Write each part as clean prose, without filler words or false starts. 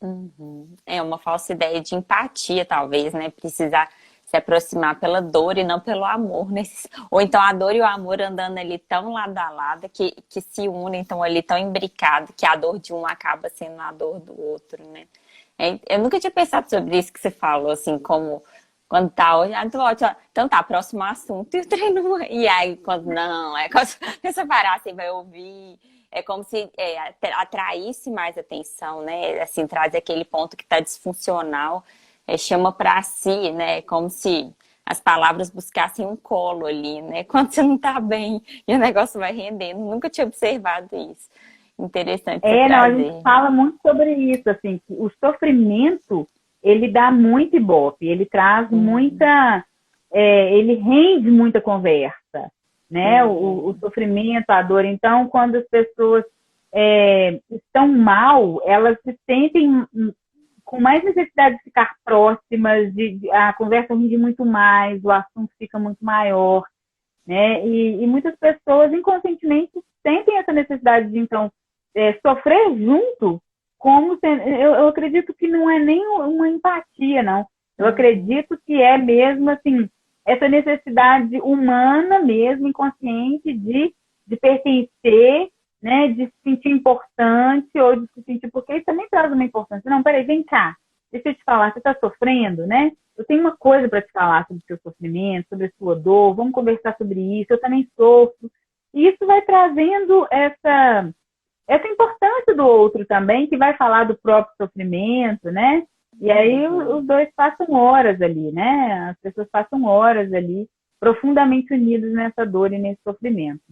Uhum. É uma falsa ideia de empatia, talvez, né? Precisar se aproximar pela dor e não pelo amor. Ou então a dor e o amor andando ali tão lado a lado que se unem, então ali tão imbricados, que a dor de um acaba sendo a dor do outro, né? Eu nunca tinha pensado sobre isso que você falou, assim, como quando tá olhando, então tá, próximo assunto, e o treino. E aí, quando não, quando você parar, você vai ouvir. É como se atraísse mais atenção, né? Assim, traz aquele ponto que está disfuncional, chama para si, né? É como se as palavras buscassem um colo ali, né? Quando você não tá bem e o negócio vai rendendo. Nunca tinha observado isso. Interessante você Não, a gente trazer. fala muito sobre isso, assim, que o sofrimento, ele dá muito ibope, ele traz Uhum, muita, ele rende muita conversa, né? O uhum, sofrimento, a dor. Então, quando as pessoas estão mal, elas se sentem com mais necessidade de ficar próximas, a conversa rende muito mais, o assunto fica muito maior, né? E muitas pessoas inconscientemente sentem essa necessidade de então sofrer junto, como se, eu acredito que não é nem uma empatia, não. Eu uhum. acredito que é mesmo assim essa necessidade humana mesmo, inconsciente de pertencer, né, de se sentir importante ou de se sentir porque isso também traz uma importância. Não, peraí, vem cá, deixa eu te falar, você está sofrendo, né? Eu tenho uma coisa para te falar sobre o seu sofrimento, sobre a sua dor, vamos conversar sobre isso, eu também sofro. E isso vai trazendo essa importância do outro também, que vai falar do próprio sofrimento, né? E aí os Uhum. dois passam horas ali, né? As pessoas passam horas ali, profundamente unidos nessa dor e nesse sofrimento.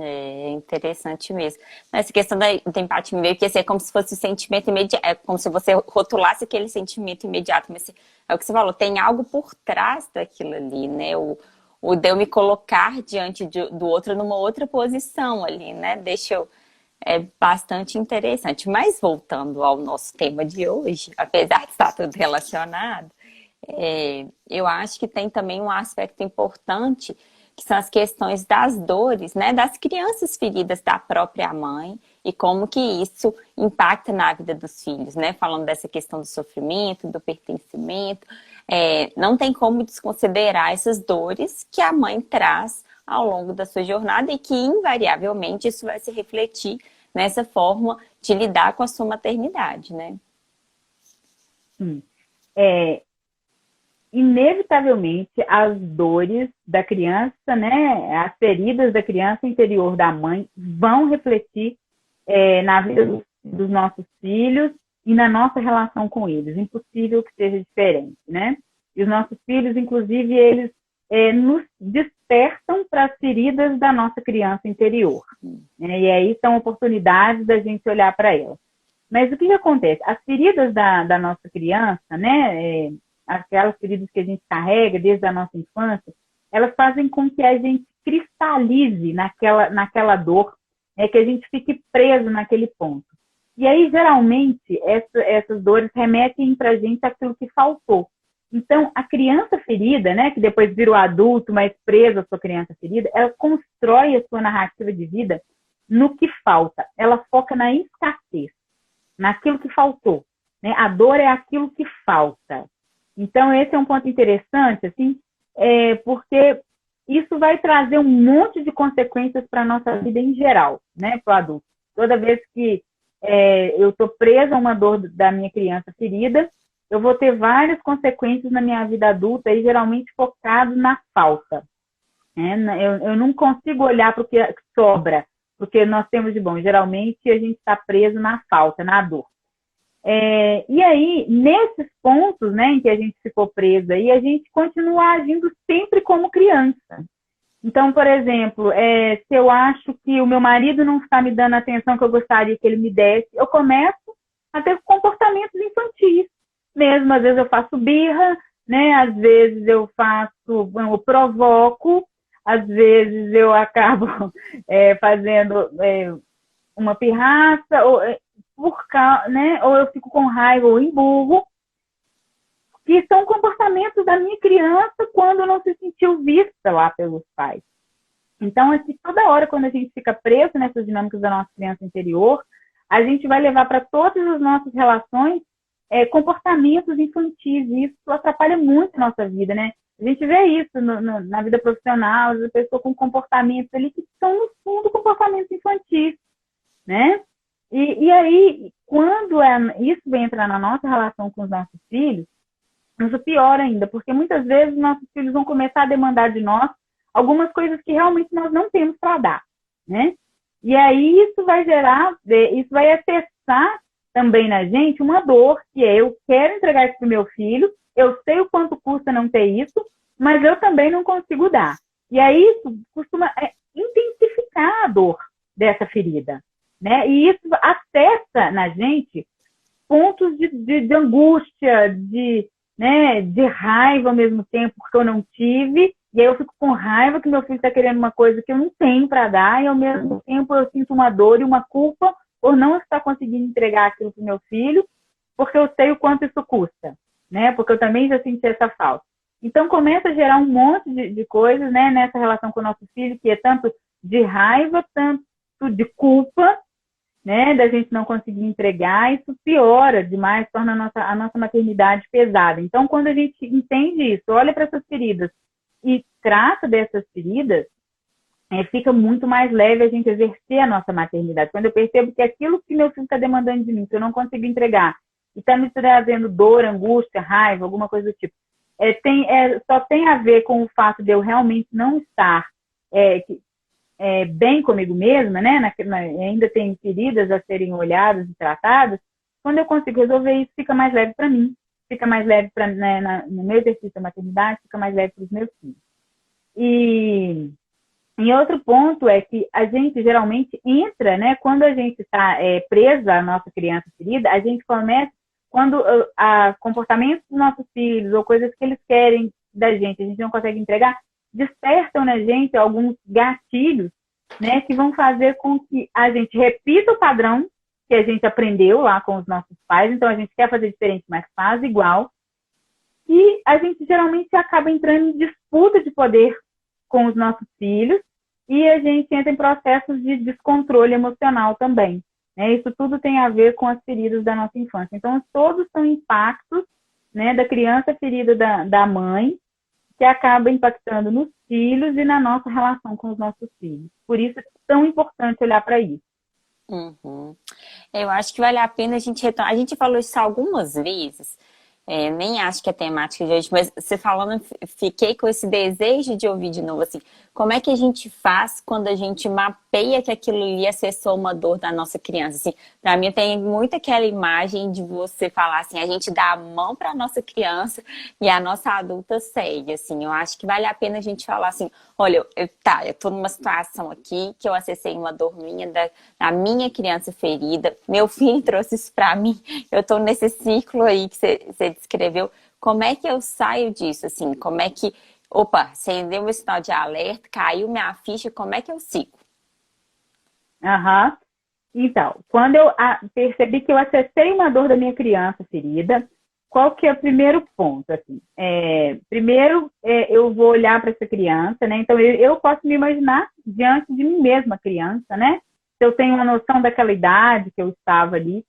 É interessante mesmo. Essa questão da empatia meio que assim, é como se fosse o sentimento imediato, é como se você rotulasse aquele sentimento imediato, mas é o que você falou, tem algo por trás daquilo ali, né? O de eu me colocar diante do outro numa outra posição ali, né? É bastante interessante. Mas voltando ao nosso tema de hoje, apesar de estar tudo relacionado, eu acho que tem também um aspecto importante, que são as questões das dores, né, das crianças feridas da própria mãe e como que isso impacta na vida dos filhos, né? Falando dessa questão do sofrimento, do pertencimento, não tem como desconsiderar essas dores que a mãe traz ao longo da sua jornada e que invariavelmente isso vai se refletir nessa forma de lidar com a sua maternidade, né? Sim. É, inevitavelmente, as dores da criança, né, as feridas da criança interior da mãe vão refletir na vida dos nossos filhos e na nossa relação com eles. Impossível que seja diferente, né? E os nossos filhos, inclusive, eles nos despertam para as feridas da nossa criança interior. Né? E aí são oportunidades da gente olhar para elas. Mas o que acontece? As feridas da nossa criança, né? Aquelas feridas que a gente carrega desde a nossa infância, elas fazem com que a gente cristalize naquela dor, que a gente fique preso naquele ponto. E aí, geralmente, essas dores remetem para a gente aquilo que faltou. Então, a criança ferida, né, que depois vira o adulto, mas preso à sua criança ferida, ela constrói a sua narrativa de vida no que falta. Ela foca na escassez, naquilo que faltou. Né? A dor é aquilo que falta. Então, esse é um ponto interessante, assim, porque isso vai trazer um monte de consequências para a nossa vida em geral, né, para o adulto. Toda vez que eu estou presa a uma dor da minha criança ferida, eu vou ter várias consequências na minha vida adulta e geralmente focado na falta. Né? Eu não consigo olhar para o que sobra, porque nós temos de bom. Geralmente a gente está preso na falta, na dor. E aí, nesses pontos, né, em que a gente ficou preso aí, a gente continua agindo sempre como criança. Então, por exemplo, se eu acho que o meu marido não está me dando a atenção que eu gostaria que ele me desse, eu começo a ter comportamentos infantis. Mesmo, às vezes eu faço birra, né? Às vezes eu provoco, às vezes eu acabo fazendo uma pirraça, né? Ou eu fico com raiva ou emburro, que são comportamentos da minha criança quando não se sentiu vista lá pelos pais. Então, assim, toda hora, quando a gente fica preso nessas dinâmicas da nossa criança interior, a gente vai levar para todas as nossas relações comportamentos infantis, e isso atrapalha muito a nossa vida, né? A gente vê isso na vida profissional, a pessoa com comportamentos ali que são, no fundo, comportamentos infantis, né? E aí, quando isso vem entrar na nossa relação com os nossos filhos, isso pior ainda, porque muitas vezes nossos filhos vão começar a demandar de nós algumas coisas que realmente nós não temos para dar, né? E aí isso vai acessar também na gente uma dor, que é: eu quero entregar isso para o meu filho, eu sei o quanto custa não ter isso, mas eu também não consigo dar. E aí isso costuma intensificar a dor dessa ferida, né? E isso acessa na gente pontos de angústia, né, de raiva ao mesmo tempo, porque eu não tive, e aí eu fico com raiva que meu filho está querendo uma coisa que eu não tenho para dar, e ao mesmo tempo eu sinto uma dor e uma culpa por não estar conseguindo entregar aquilo para o meu filho, porque eu sei o quanto isso custa, né? Porque eu também já senti essa falta. Então começa a gerar um monte de coisas, né, nessa relação com o nosso filho, que é tanto de raiva, tanto de culpa, né, da gente não conseguir entregar. Isso piora demais, torna a nossa maternidade pesada. Então, quando a gente entende isso, olha para essas feridas e trata dessas feridas, fica muito mais leve a gente exercer a nossa maternidade. Quando eu percebo que aquilo que meu filho está demandando de mim, que eu não consigo entregar, e está me trazendo dor, angústia, raiva, alguma coisa do tipo, só tem a ver com o fato de eu realmente não estar bem comigo mesma, né? Ainda tem feridas a serem olhadas e tratadas. Quando eu consigo resolver isso, fica mais leve para mim, fica mais leve no meu exercício da maternidade, fica mais leve para os meus filhos. E outro ponto é que a gente geralmente entra, né? Quando a gente está presa à nossa criança ferida, a gente começa, quando comportamentos dos nossos filhos ou coisas que eles querem da gente, a gente não consegue entregar, despertam na gente alguns gatilhos, né, que vão fazer com que a gente repita o padrão que a gente aprendeu lá com os nossos pais. Então a gente quer fazer diferente, mas faz igual. E a gente geralmente acaba entrando em disputa de poder com os nossos filhos, e a gente entra em processos de descontrole emocional também, né? Isso tudo tem a ver com as feridas da nossa infância. Então todos são impactos, né, da criança ferida da mãe, que acaba impactando nos filhos e na nossa relação com os nossos filhos. Por isso é tão importante olhar para isso. Uhum. Eu acho que vale a pena a gente retomar. A gente falou isso algumas vezes, nem acho que é temática de hoje, mas você falando, fiquei com esse desejo de ouvir de novo, assim, como é que a gente faz quando a gente mapeia que aquilo ali acessou uma dor da nossa criança? Assim, pra mim tem muito aquela imagem de você falar assim, a gente dá a mão pra nossa criança e a nossa adulta segue, assim. Eu acho que vale a pena a gente falar assim, olha, eu tô numa situação aqui que eu acessei uma dor minha, da minha criança ferida, meu filho trouxe isso pra mim, eu tô nesse ciclo aí que você descreveu. Como é que eu saio disso, assim? Como é que... Opa, acendeu o sinal de alerta, caiu minha ficha, como é que eu sigo? Uhum. Então, quando eu percebi que eu acessei uma dor da minha criança ferida, qual que é o primeiro ponto? Assim? Primeiro, eu vou olhar para essa criança, né? Então, eu posso me imaginar diante de mim mesma, criança, né? Se eu tenho uma noção daquela idade que eu estava ali,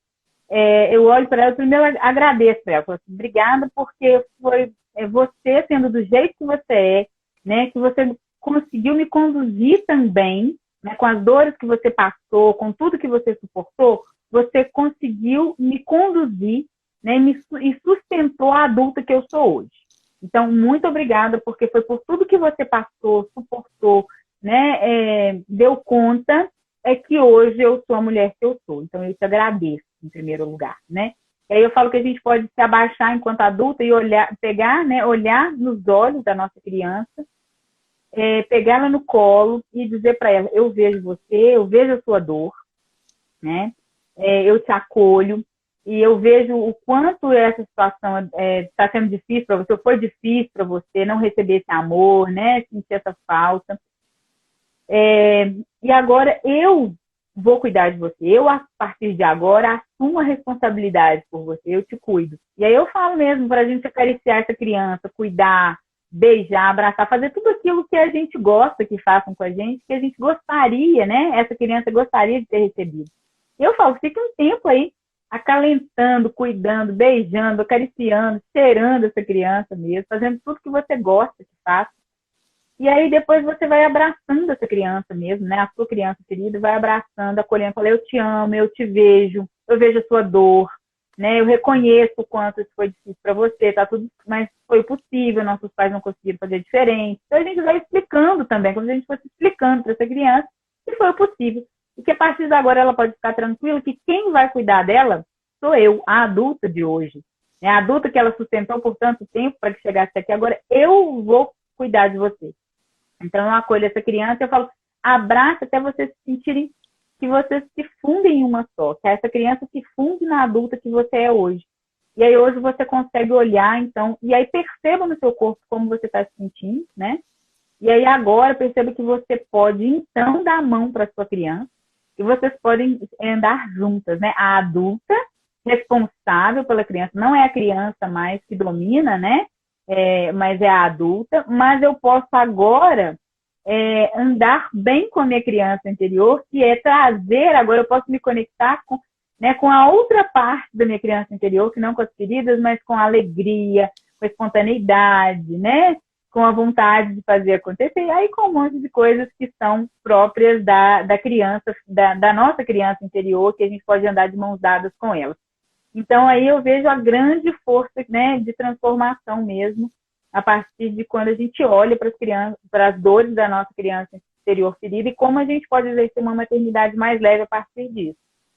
eu olho para ela, primeiro agradeço para ela, falo assim, obrigada porque foi você sendo do jeito que você é, né? Que você conseguiu me conduzir também, né, com as dores que você passou, com tudo que você suportou, você conseguiu me conduzir, né, e sustentou a adulta que eu sou hoje. Então, muito obrigada, porque foi por tudo que você passou, suportou, né, deu conta, que hoje eu sou a mulher que eu sou. Então, eu te agradeço, em primeiro lugar, né? E aí eu falo que a gente pode se abaixar enquanto adulta e olhar nos olhos da nossa criança, pegar ela no colo e dizer para ela, eu vejo você, eu vejo a sua dor, né? Eu te acolho e eu vejo o quanto essa situação está sendo difícil para você, ou foi difícil para você não receber esse amor, né? Sentir essa falta. E agora eu vou cuidar de você. Eu, a partir de agora, assumo a responsabilidade por você. Eu te cuido. E aí eu falo mesmo para a gente acariciar essa criança, cuidar, beijar, abraçar, fazer tudo aquilo que a gente gosta que façam com a gente, que a gente gostaria, né? Essa criança gostaria de ter recebido. Eu falo, fica um tempo aí acalentando, cuidando, beijando, acariciando, cheirando essa criança mesmo, fazendo tudo que você gosta que faça. E aí depois você vai abraçando essa criança mesmo, né? A sua criança querida vai abraçando, acolhendo, fala, eu te amo, eu te vejo, eu vejo a sua dor, né? Eu reconheço o quanto isso foi difícil para você, tá tudo, mas foi possível, nossos pais não conseguiram fazer diferente. Então a gente vai explicando também, como se a gente fosse explicando para essa criança que foi possível. E que a partir de agora ela pode ficar tranquila que quem vai cuidar dela sou eu, a adulta de hoje. Né? A adulta que ela sustentou por tanto tempo para que chegasse aqui, agora eu vou cuidar de você. Então eu acolho essa criança e eu falo, abraça até vocês se sentirem que vocês se fundem em uma só, que essa criança se funde na adulta que você é hoje. E aí hoje você consegue olhar, então, e aí perceba no seu corpo como você está se sentindo, né? E aí agora perceba que você pode, então, dar a mão para sua criança e vocês podem andar juntas, né? A adulta responsável pela criança, não é a criança mais que domina, né? Mas é a adulta, mas eu posso agora andar bem com a minha criança interior, que é trazer, agora eu posso me conectar com, né, com a outra parte da minha criança interior, que não com as feridas, mas com a alegria, com a espontaneidade, né? Com a vontade de fazer acontecer, e aí com um monte de coisas que são próprias da criança, da nossa criança interior, que a gente pode andar de mãos dadas com ela. Então, aí eu vejo a grande força, né, de transformação mesmo, a partir de quando a gente olha para as crianças, para as dores da nossa criança interior ferida e como a gente pode exercer uma maternidade mais leve a partir disso.